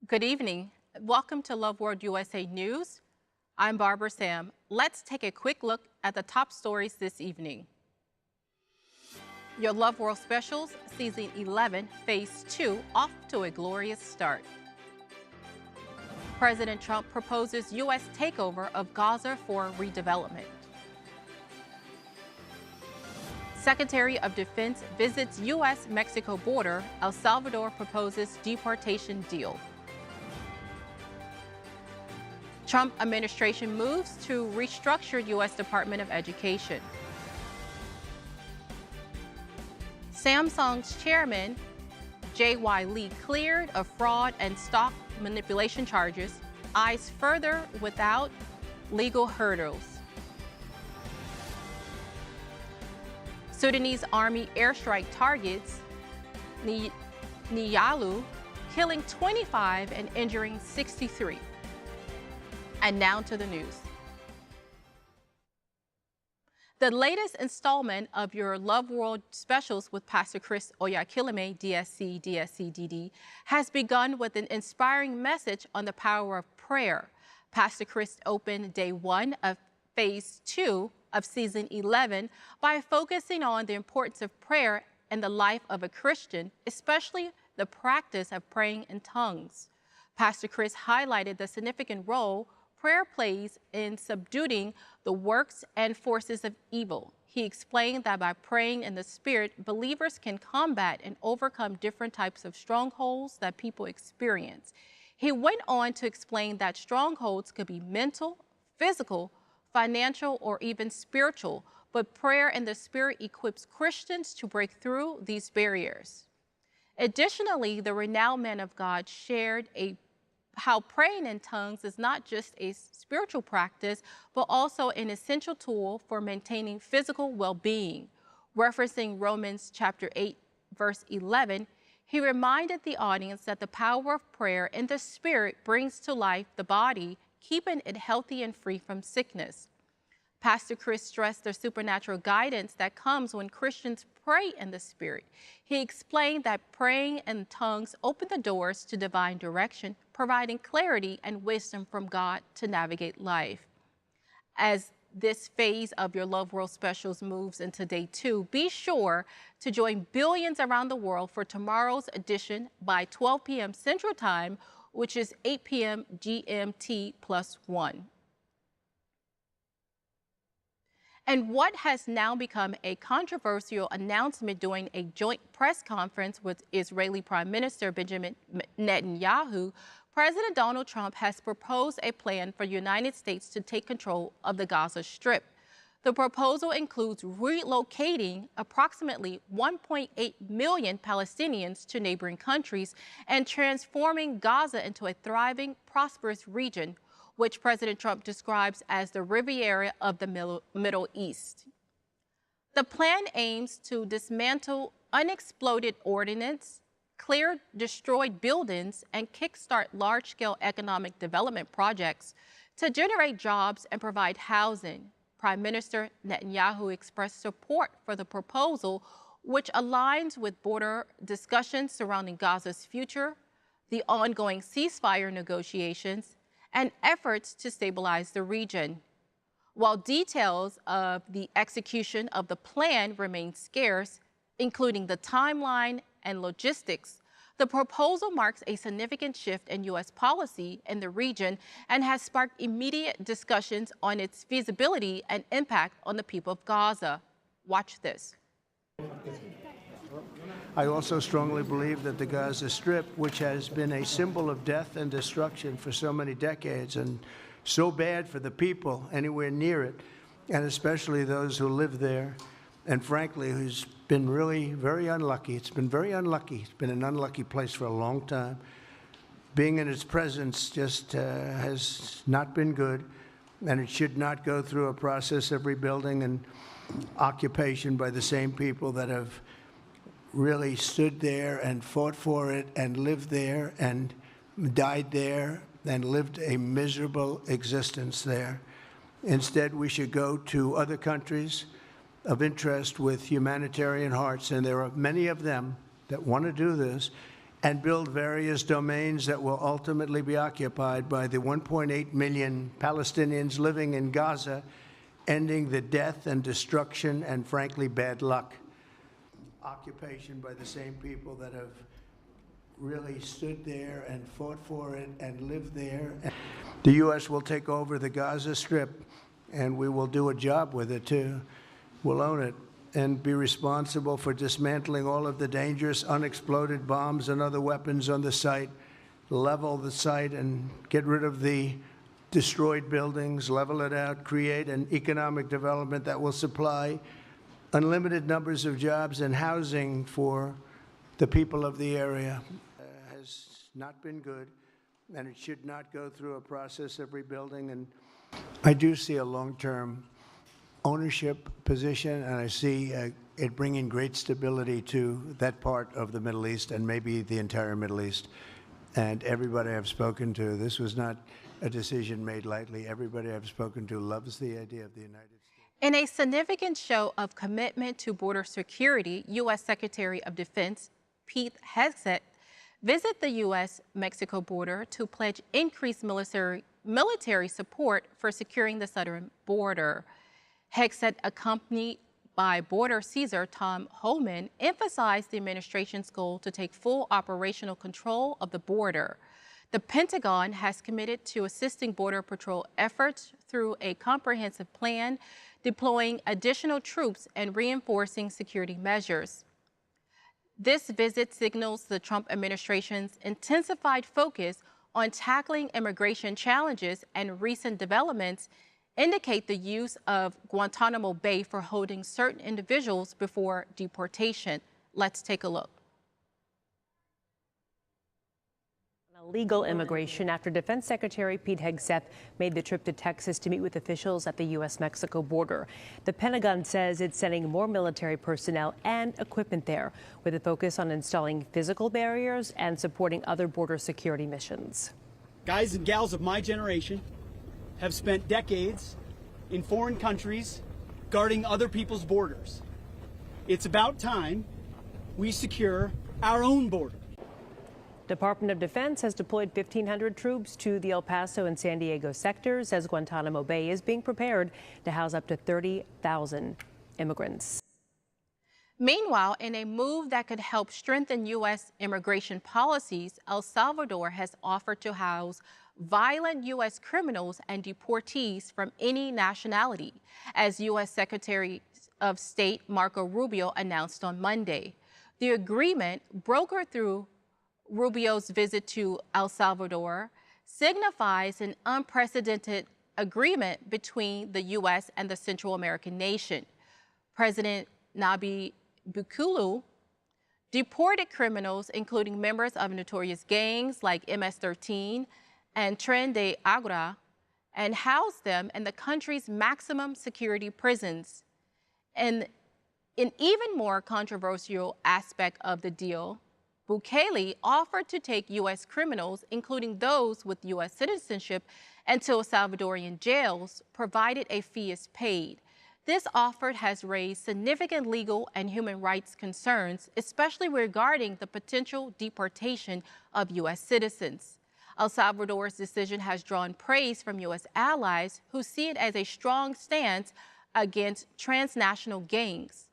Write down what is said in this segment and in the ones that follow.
Good evening. Welcome to Loveworld USA News. I'm Barbara Sam. Let's take a quick look at the top stories this evening. Your Loveworld Specials, Season 11, Phase 2, off to a glorious start. President Trump proposes U.S. takeover of Gaza for redevelopment. Secretary of Defense visits U.S.-Mexico border. El Salvador proposes deportation deal. Trump administration moves to restructure U.S. Department of Education. Samsung's chairman, J.Y. Lee, cleared of fraud and stock manipulation charges, eyes further without legal hurdles. Sudanese army airstrike targets Niyalu, killing 25 and injuring 63. And now to the news. The latest installment of your Loveworld Specials with Pastor Chris Oyakilime, DSC, DSC-DD, has begun with an inspiring message on the power of prayer. Pastor Chris opened day 1 of Phase 2 of Season 11 by focusing on the importance of prayer in the life of a Christian, especially the practice of praying in tongues. Pastor Chris highlighted the significant role prayer plays in subduing the works and forces of evil. He explained that by praying in the Spirit, believers can combat and overcome different types of strongholds that people experience. He went on to explain that strongholds could be mental, physical, financial, or even spiritual, but prayer in the Spirit equips Christians to break through these barriers. Additionally, the renowned man of God shared how praying in tongues is not just a spiritual practice, but also an essential tool for maintaining physical well-being. Referencing Romans chapter 8, verse 11, he reminded the audience that the power of prayer in the Spirit brings to life the body, keeping it healthy and free from sickness. Pastor Chris stressed the supernatural guidance that comes when Christians pray in the Spirit. He explained that praying in tongues opened the doors to divine direction, providing clarity and wisdom from God to navigate life. As this phase of your Loveworld Specials moves into day 2, be sure to join billions around the world for tomorrow's edition by 12 p.m. Central Time, which is 8 p.m. GMT +1. And what has now become a controversial announcement during a joint press conference with Israeli Prime Minister Benjamin Netanyahu, President Donald Trump has proposed a plan for the United States to take control of the Gaza Strip. The proposal includes relocating approximately 1.8 million Palestinians to neighboring countries and transforming Gaza into a thriving, prosperous region, which President Trump describes as the Riviera of the Middle East. The plan aims to dismantle unexploded ordnance, clear destroyed buildings, and kickstart large-scale economic development projects to generate jobs and provide housing. Prime Minister Netanyahu expressed support for the proposal, which aligns with border discussions surrounding Gaza's future, the ongoing ceasefire negotiations, and efforts to stabilize the region. While details of the execution of the plan remain scarce, including the timeline and logistics, the proposal marks a significant shift in U.S. policy in the region and has sparked immediate discussions on its feasibility and impact on the people of Gaza. Watch this. I also strongly believe that the Gaza Strip, which has been a symbol of death and destruction for so many decades and so bad for the people anywhere near it, and especially those who live there, and frankly, who's been really very unlucky. It's been very unlucky. It's been an unlucky place for a long time. Being in its presence just has not been good, and it should not go through a process of rebuilding and occupation by the same people that have really stood there and fought for it and lived there and died there and lived a miserable existence there. Instead, we should go to other countries of interest with humanitarian hearts, and there are many of them that want to do this, and build various domains that will ultimately be occupied by the 1.8 million Palestinians living in Gaza, ending the death and destruction and, frankly, bad luck. Occupation by the same people that have really stood there and fought for it and lived there. The U.S. will take over the Gaza Strip, and we will do a job with it, too. We'll own it and be responsible for dismantling all of the dangerous unexploded bombs and other weapons on the site, level the site and get rid of the destroyed buildings, level it out, create an economic development that will supply unlimited numbers of jobs and housing for the people of the area. Has not been good, and it should not go through a process of rebuilding. And I do see a long-term ownership position, and I see it bringing great stability to that part of the Middle East and maybe the entire Middle East. And everybody I've spoken to, this was not a decision made lightly. Everybody I've spoken to loves the idea of the United States. In a significant show of commitment to border security, U.S. Secretary of Defense Pete Hegseth visited the U.S.-Mexico border to pledge increased military support for securing the southern border. Hegseth, accompanied by Border Caesar Tom Homan, emphasized the administration's goal to take full operational control of the border. The Pentagon has committed to assisting Border Patrol efforts through a comprehensive plan, deploying additional troops and reinforcing security measures. This visit signals the Trump administration's intensified focus on tackling immigration challenges, and recent developments indicate the use of Guantanamo Bay for holding certain individuals before deportation. Let's take a look. Illegal immigration after Defense Secretary Pete Hegseth made the trip to Texas to meet with officials at the U.S.-Mexico border. The Pentagon says it's sending more military personnel and equipment there, with a focus on installing physical barriers and supporting other border security missions. Guys and gals of my generation have spent decades in foreign countries guarding other people's borders. It's about time we secure our own border. Department of Defense has deployed 1,500 troops to the El Paso and San Diego sectors as Guantanamo Bay is being prepared to house up to 30,000 immigrants. Meanwhile, in a move that could help strengthen U.S. immigration policies, El Salvador has offered to house violent U.S. criminals and deportees from any nationality, as U.S. Secretary of State Marco Rubio announced on Monday. The agreement, brokered through Rubio's visit to El Salvador, signifies an unprecedented agreement between the U.S. and the Central American nation. President Nayib Bukele deported criminals, including members of notorious gangs like MS-13 and Tren de Aragua, and housed them in the country's maximum security prisons. And an even more controversial aspect of the deal, Bukele offered to take U.S. criminals, including those with U.S. citizenship, into Salvadorian jails, provided a fee is paid. This offer has raised significant legal and human rights concerns, especially regarding the potential deportation of U.S. citizens. El Salvador's decision has drawn praise from U.S. allies who see it as a strong stance against transnational gangs.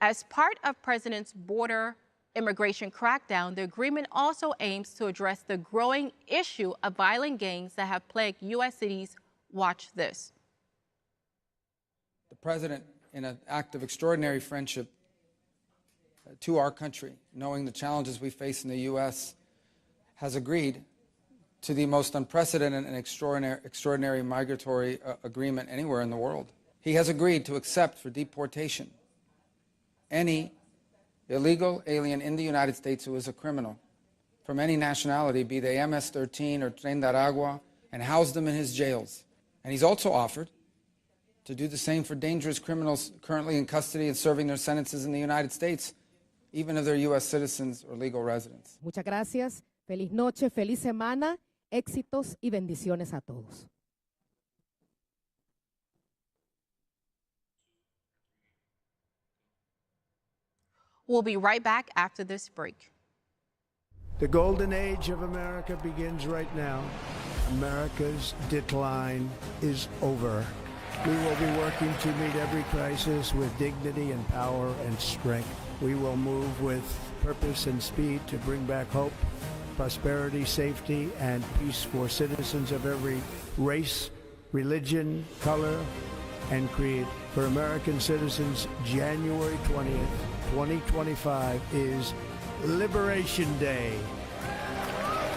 As part of President's border immigration crackdown, the agreement also aims to address the growing issue of violent gangs that have plagued U.S. cities. Watch this. The President, in an act of extraordinary friendship to our country, knowing the challenges we face in the U.S., has agreed to the most unprecedented and extraordinary migratory agreement anywhere in the world. He has agreed to accept for deportation any illegal alien in the United States who is a criminal from any nationality, be they MS-13 or Tren de Aragua, and house them in his jails. And he's also offered to do the same for dangerous criminals currently in custody and serving their sentences in the United States, even if they're U.S. citizens or legal residents. Muchas gracias. Feliz noche, feliz semana, éxitos y bendiciones a todos. We'll be right back after this break. The golden age of America begins right now. America's decline is over. We will be working to meet every crisis with dignity and power and strength. We will move with purpose and speed to bring back hope, prosperity, safety, and peace for citizens of every race, religion, color, and creed. For American citizens, January 20th, 2025 is Liberation Day.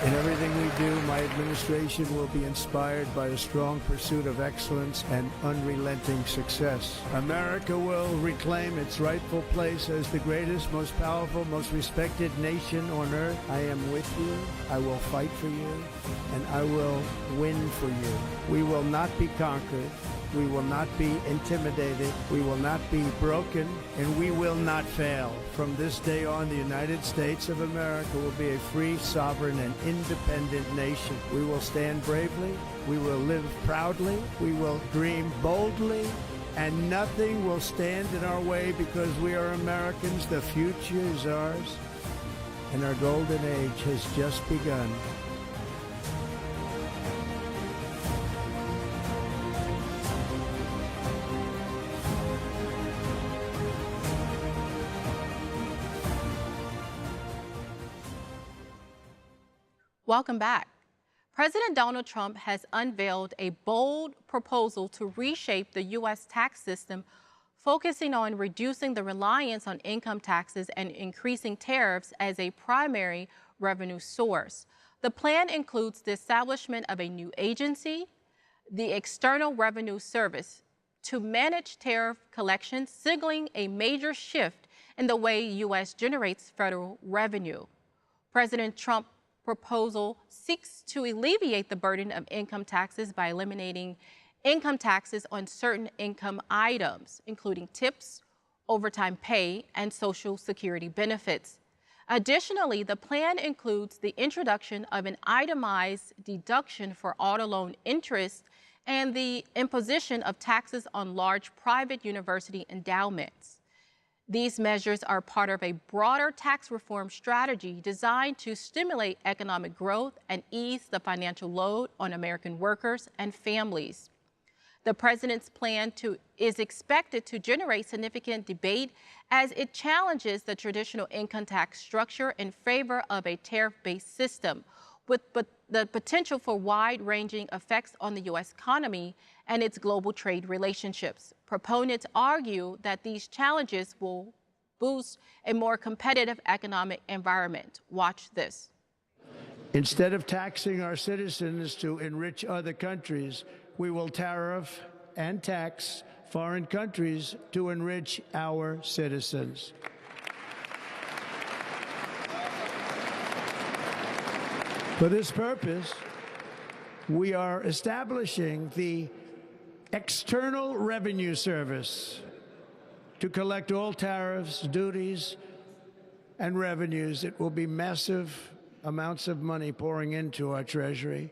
In everything we do, my administration will be inspired by a strong pursuit of excellence and unrelenting success. America will reclaim its rightful place as the greatest, most powerful, most respected nation on earth. I am with you. I will fight for you, and I will win for you. We will not be conquered. We will not be intimidated. We will not be broken, and we will not fail. From this day on, the United States of America will be a free, sovereign, and independent nation. We will stand bravely. We will live proudly. We will dream boldly, and nothing will stand in our way because we are Americans. The future is ours, and our golden age has just begun. Welcome back. President Donald Trump has unveiled a bold proposal to reshape the U.S. tax system, focusing on reducing the reliance on income taxes and increasing tariffs as a primary revenue source. The plan includes the establishment of a new agency, the External Revenue Service, to manage tariff collections, signaling a major shift in the way U.S. generates federal revenue. President Trump's proposal seeks to alleviate the burden of income taxes by eliminating income taxes on certain income items, including tips, overtime pay, and Social Security benefits. Additionally, the plan includes the introduction of an itemized deduction for auto loan interest and the imposition of taxes on large private university endowments. These measures are part of a broader tax reform strategy designed to stimulate economic growth and ease the financial load on American workers and families. The president's plan is expected to generate significant debate as it challenges the traditional income tax structure in favor of a tariff-based system, with the potential for wide-ranging effects on the U.S. economy and its global trade relationships. Proponents argue that these challenges will boost a more competitive economic environment. Watch this. Instead of taxing our citizens to enrich other countries, we will tariff and tax foreign countries to enrich our citizens. For this purpose, we are establishing the External Revenue Service to collect all tariffs, duties, and revenues. It will be massive amounts of money pouring into our Treasury,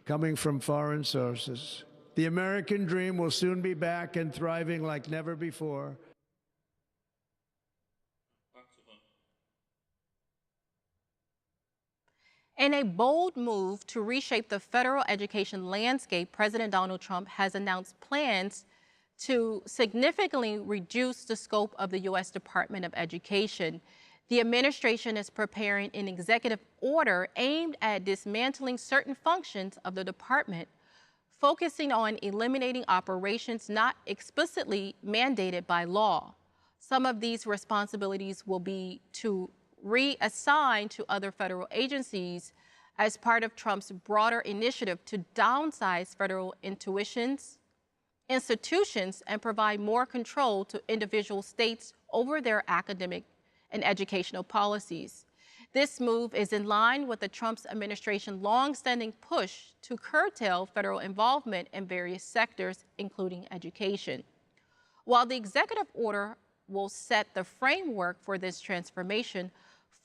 coming from foreign sources. The American dream will soon be back and thriving like never before. In a bold move to reshape the federal education landscape, President Donald Trump has announced plans to significantly reduce the scope of the U.S. Department of Education. The administration is preparing an executive order aimed at dismantling certain functions of the department, focusing on eliminating operations not explicitly mandated by law. Some of these responsibilities will be to reassigned to other federal agencies as part of Trump's broader initiative to downsize federal institutions and provide more control to individual states over their academic and educational policies. This move is in line with the Trump administration's long-standing push to curtail federal involvement in various sectors, including education. While the executive order will set the framework for this transformation,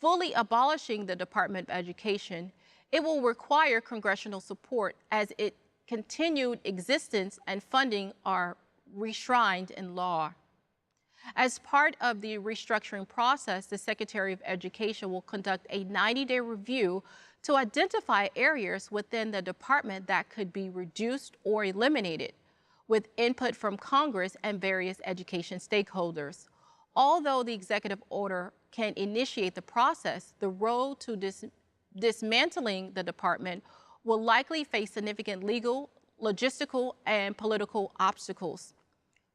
fully abolishing the Department of Education, it will require congressional support as its continued existence and funding are enshrined in law. As part of the restructuring process, the Secretary of Education will conduct a 90-day review to identify areas within the department that could be reduced or eliminated, with input from Congress and various education stakeholders. Although the executive order can initiate the process, the road to dismantling the department will likely face significant legal, logistical, and political obstacles.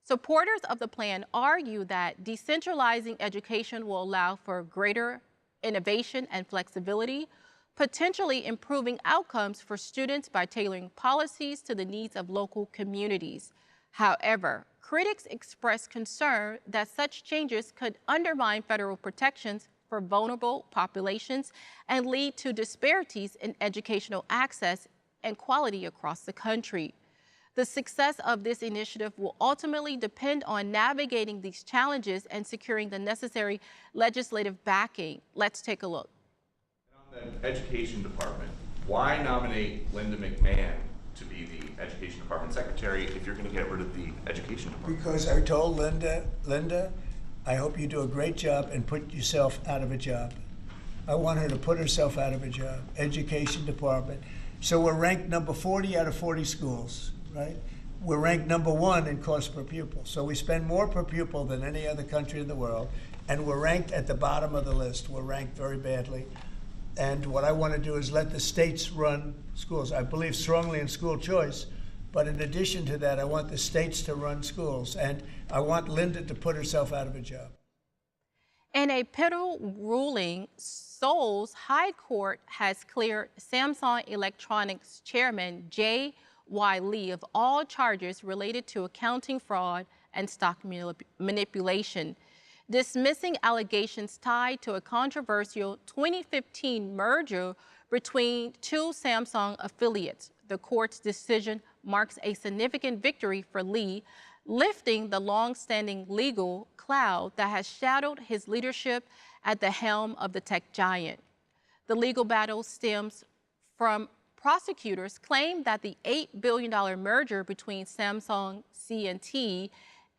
Supporters of the plan argue that decentralizing education will allow for greater innovation and flexibility, potentially improving outcomes for students by tailoring policies to the needs of local communities. However, critics express concern that such changes could undermine federal protections for vulnerable populations and lead to disparities in educational access and quality across the country. The success of this initiative will ultimately depend on navigating these challenges and securing the necessary legislative backing. Let's take a look. On the Education Department, why nominate Linda McMahon to be the Education Department Secretary if you're going to get rid of the Education Department? Because I told Linda, I hope you do a great job and put yourself out of a job. I want her to put herself out of a job. Education Department. So we're ranked number 40 out of 40 schools, right? We're ranked number 1 in cost per pupil. So we spend more per pupil than any other country in the world, and we're ranked at the bottom of the list. We're ranked very badly. And what I want to do is let the states run schools. I believe strongly in school choice, but in addition to that, I want the states to run schools, and I want Linda to put herself out of a job. In a pivotal ruling, Seoul's High Court has cleared Samsung Electronics chairman J.Y. Lee of all charges related to accounting fraud and stock manipulation, dismissing allegations tied to a controversial 2015 merger between two Samsung affiliates. The court's decision marks a significant victory for Lee, lifting the long-standing legal cloud that has shadowed his leadership at the helm of the tech giant. The legal battle stems from prosecutors claim that the $8 billion merger between Samsung C&T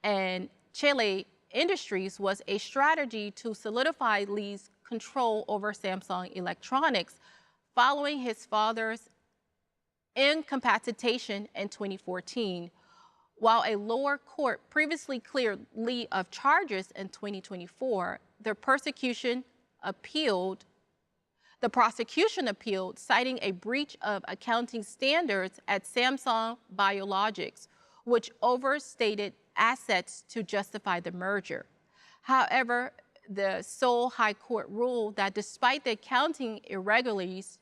and Chile Industries was a strategy to solidify Lee's control over Samsung Electronics following his father's incapacitation in 2014. While a lower court previously cleared Lee of charges in 2024, the prosecution appealed, citing a breach of accounting standards at Samsung Biologics, which overstated assets to justify the merger. However, the Seoul High Court ruled that despite the accounting irregularities,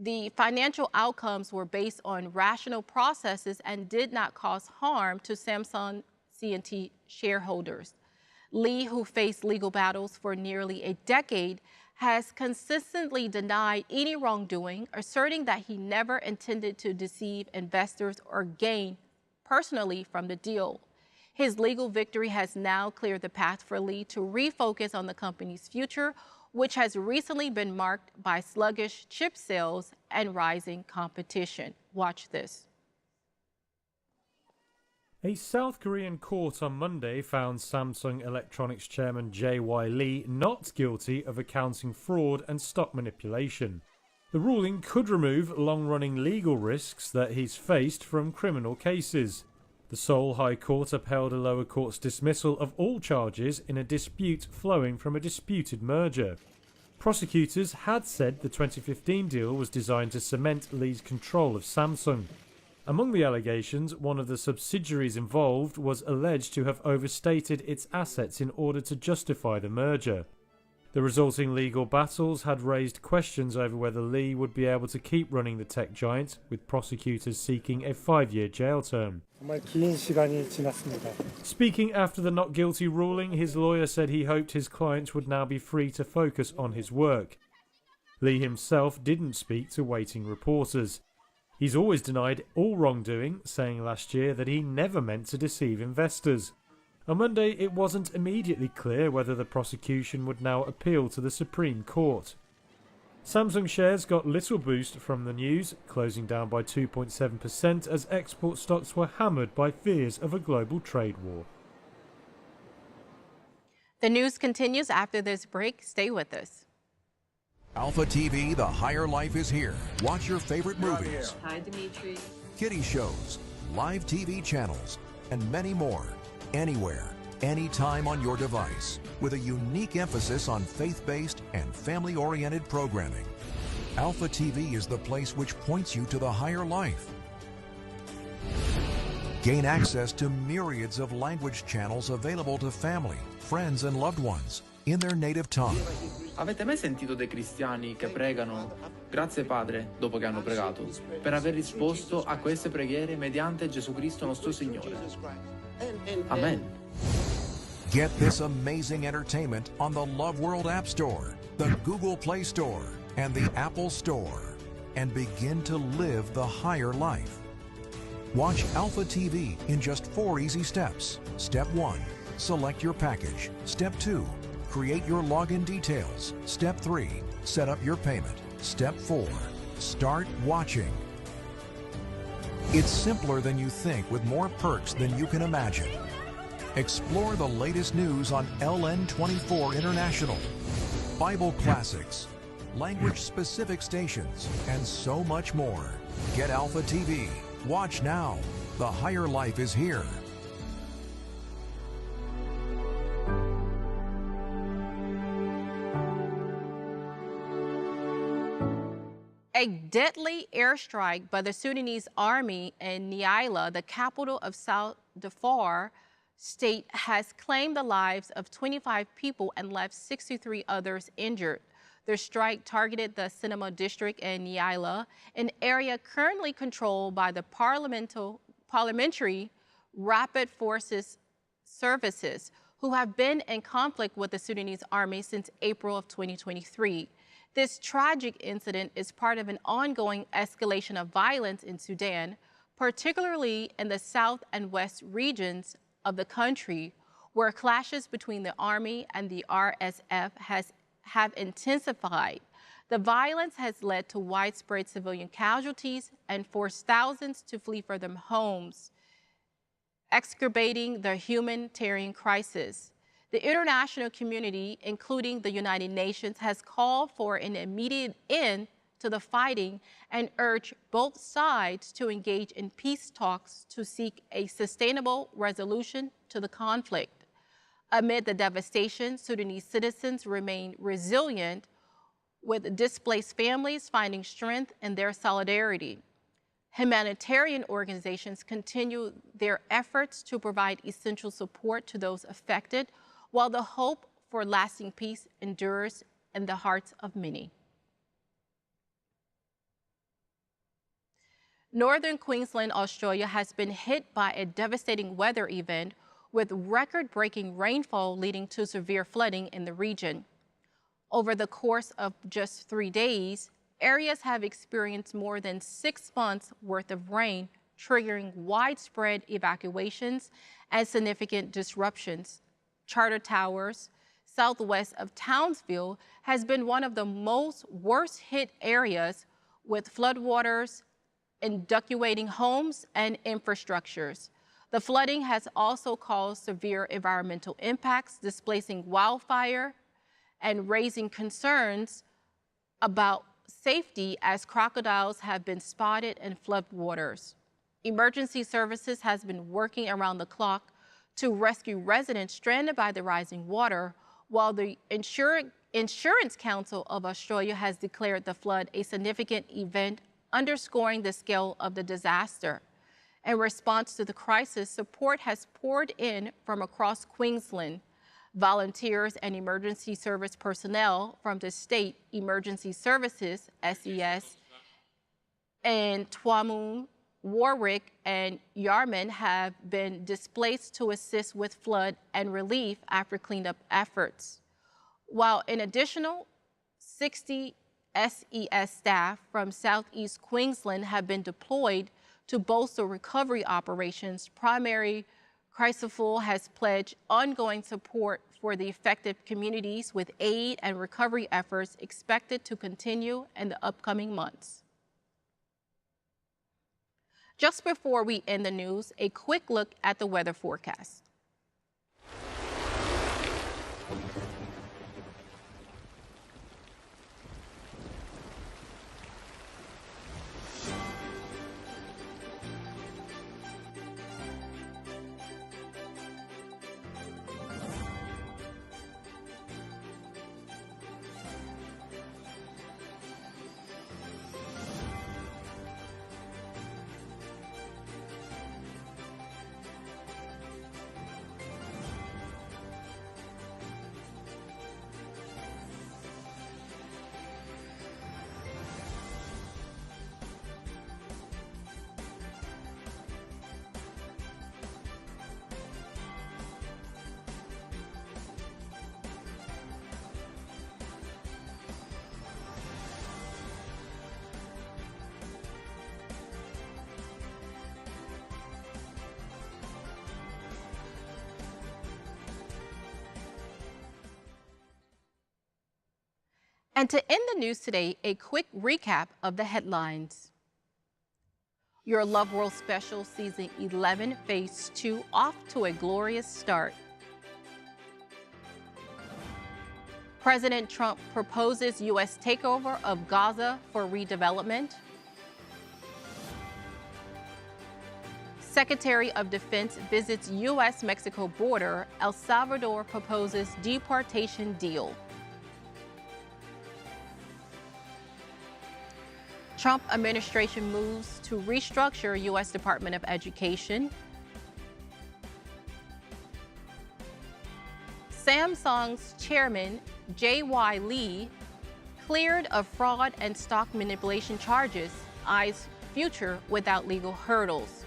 the financial outcomes were based on rational processes and did not cause harm to Samsung C&T shareholders. Lee, who faced legal battles for nearly a decade, has consistently denied any wrongdoing, asserting that he never intended to deceive investors or gain personally from the deal. His legal victory has now cleared the path for Lee to refocus on the company's future, which has recently been marked by sluggish chip sales and rising competition. Watch this. A South Korean court on Monday found Samsung Electronics chairman J.Y. Lee not guilty of accounting fraud and stock manipulation. The ruling could remove long-running legal risks that he's faced from criminal cases. The Seoul High Court upheld a lower court's dismissal of all charges in a dispute flowing from a disputed merger. Prosecutors had said the 2015 deal was designed to cement Lee's control of Samsung. Among the allegations, one of the subsidiaries involved was alleged to have overstated its assets in order to justify the merger. The resulting legal battles had raised questions over whether Lee would be able to keep running the tech giant, with prosecutors seeking a 5-year jail term. Speaking after the not guilty ruling, his lawyer said he hoped his client would now be free to focus on his work. Lee himself didn't speak to waiting reporters. He's always denied all wrongdoing, saying last year that he never meant to deceive investors. On Monday, it wasn't immediately clear whether the prosecution would now appeal to the Supreme Court. Samsung shares got little boost from the news, closing down by 2.7% as export stocks were hammered by fears of a global trade war. The news continues after this break. Stay with us. Alpha TV, the higher life is here. Watch your favorite movies. Hi, Dimitri. Kiddie shows, live TV channels, and many more. Anywhere, anytime on your device. With a unique emphasis on faith-based and family-oriented programming. Alpha TV is the place which points you to the higher life. Gain access to myriads of language channels available to family, friends, and loved ones in their native tongue. Avete mai sentito dei cristiani che pregano grazie Padre dopo che hanno pregato per aver risposto a queste preghiere mediante Gesù Cristo nostro Signore? Amen. Get this amazing entertainment on the Loveworld App Store, the Google Play Store, and the Apple Store, and begin to live the higher life. Watch Alpha TV in just 4 easy steps. Step 1, select your package. Step 2, create your login details. Step 3, set up your payment. Step 4, start watching. It's simpler than you think with more perks than you can imagine. Explore the latest news on LN24 International, Bible classics, language-specific stations, and so much more. Get Alpha TV. Watch now. The higher life is here. A deadly airstrike by the Sudanese army in Nyala, the capital of South Darfur state, has claimed the lives of 25 people and left 63 others injured. The strike targeted the Cinema district in Nyala, an area currently controlled by the Parliamentary Rapid Forces Services, who have been in conflict with the Sudanese army since April of 2023. This tragic incident is part of an ongoing escalation of violence in Sudan, particularly in the south and west regions of the country, where clashes between the army and the RSF have intensified. The violence has led to widespread civilian casualties and forced thousands to flee for their homes, exacerbating the humanitarian crisis. The international community, including the United Nations, has called for an immediate end to the fighting and urged both sides to engage in peace talks to seek a sustainable resolution to the conflict. Amid the devastation, Sudanese citizens remain resilient, with displaced families finding strength in their solidarity. Humanitarian organizations continue their efforts to provide essential support to those affected, while the hope for lasting peace endures in the hearts of many. Northern Queensland, Australia has been hit by a devastating weather event with record-breaking rainfall leading to severe flooding in the region. Over the course of just 3 days, areas have experienced more than 6 months' worth of rain, triggering widespread evacuations and significant disruptions. Charter Towers, southwest of Townsville, has been one of the worst hit areas, with floodwaters evacuating homes and infrastructures. The flooding has also caused severe environmental impacts, displacing wildfire and raising concerns about safety as crocodiles have been spotted in floodwaters. Emergency services has been working around the clock to rescue residents stranded by the rising water, while the Insurance Council of Australia has declared the flood a significant event, underscoring the scale of the disaster. In response to the crisis, support has poured in from across Queensland. Volunteers and emergency service personnel from the State Emergency Services, SES, and Tuamun, Warwick, and Yarman have been displaced to assist with flood and relief after cleanup efforts, while an additional 60 SES staff from Southeast Queensland have been deployed to bolster recovery operations. Primary Chrysophyll has pledged ongoing support for the affected communities, with aid and recovery efforts expected to continue in the upcoming months. Just before we end the news, a quick look at the weather forecast. And to end the news today, a quick recap of the headlines. Your Love World Special Season 11 Phase 2 off to a glorious start. President Trump proposes U.S. takeover of Gaza for redevelopment. Secretary of Defense visits U.S.-Mexico border. El Salvador proposes deportation deal. Trump administration moves to restructure U.S. Department of Education. Samsung's chairman, J.Y. Lee, cleared of fraud and stock manipulation charges, eyes future without legal hurdles.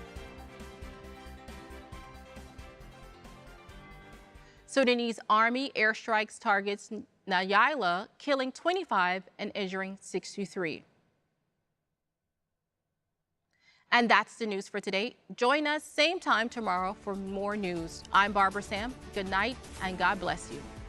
Sudanese army airstrikes targets Nayala, killing 25 and injuring 63. And that's the news for today. Join us same time tomorrow for more news. I'm Barbara Sam. Good night and God bless you.